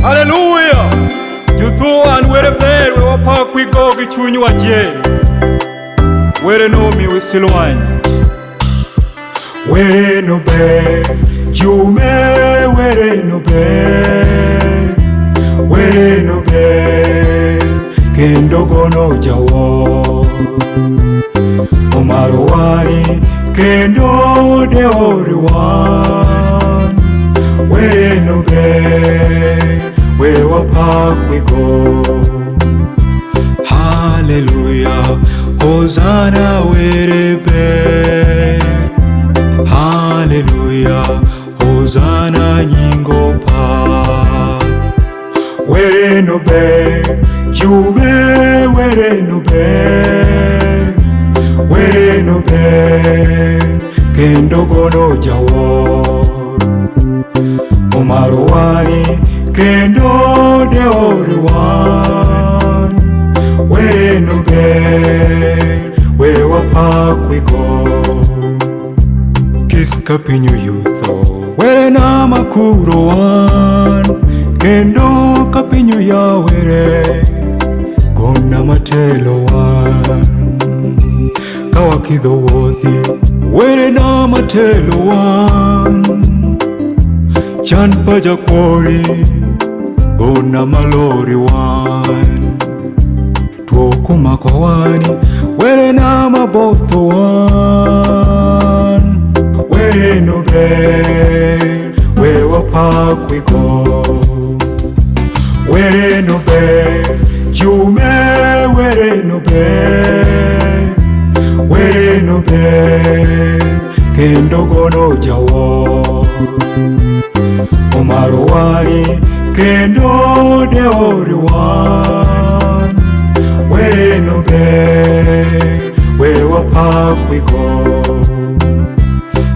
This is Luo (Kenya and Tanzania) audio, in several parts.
Hallelujah. Juthu an were ber we wapak we go gi chunyu waje. Were no mi we silwan. We no be jume were no be. We no be kendo gono jawo. Omarwani kendo de oriwan. We no be we wapak we go. Hallelujah, Hosanna were be. Hallelujah, Hosanna nyingo pa. We no be jume we no be. We no be kendo gono jawo. Omarwani kendo de oriwan. We no be we wapak we go. Kiska pinyu yutho were na makuro wan. Kendo kapinyu ya were gona matelo wan. Kawakidho wothi were na matelo wan. Chan paja kwori gona malori wan. Tuokuma kwa wani were na mabotho wan. We no be we wapak we go. We no be jume we no be. We no be kendo gono jawo. Omarwani kendo de oriwan. We no be we wapak we go.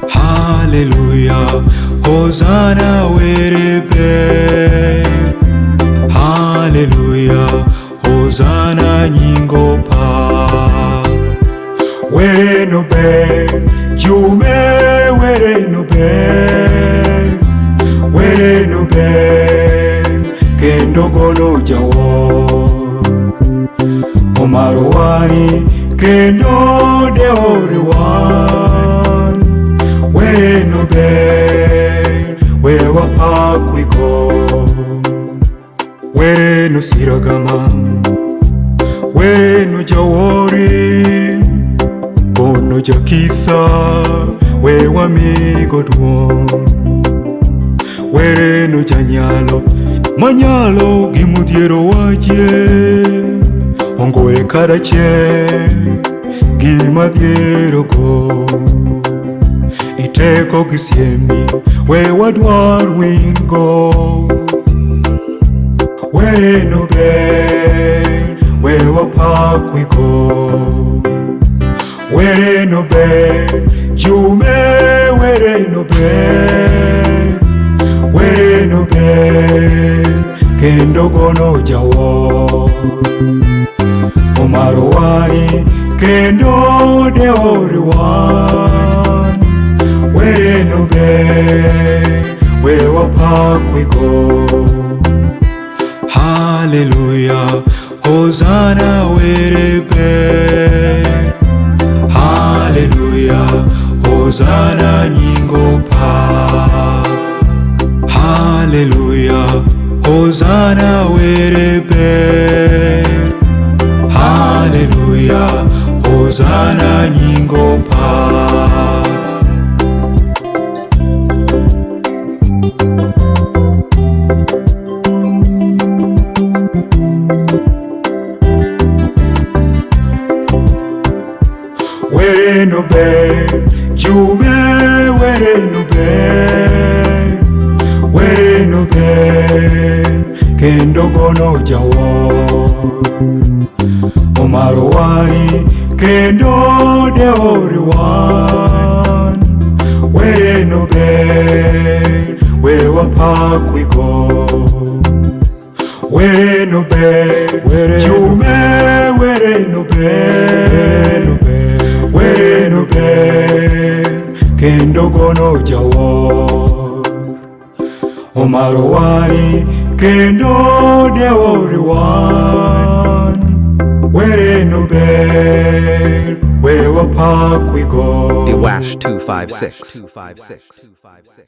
Hallelujah, Hosanna were be. Hallelujah, Hosanna nyingo pa. We no be jume we no be. We no be kendo gono jawo. Omarwani kendo de oriwan. We no be we wapak we go. We no siragama we no jawori. Bono jakisa we wamigo duong. We no janyalo manyalo gimudhiero waje. Ongoe karache gimadhiero go. Iteko gisiemi we wadwar wingo. We no be we wapak we go. We no be jume we no be. We no be kendo gono jawo. Omarwani kendo de oriwan. We no be we wapak we go. Hallelujah, Hosanna were be. Hallelujah, Hosanna nyingo pa. Hallelujah, Hosanna were be. Hallelujah, Hosanna nyingo pa. We no be jume we no be. We no be kendo gono jawo. Omarwani kendo de oriwan. We no be we wapak we go. We no be jume we no be. We no be kendo gono jawo. Omaro wani kendo deori wan. Were no ber, we wapak we go. Dewash 256.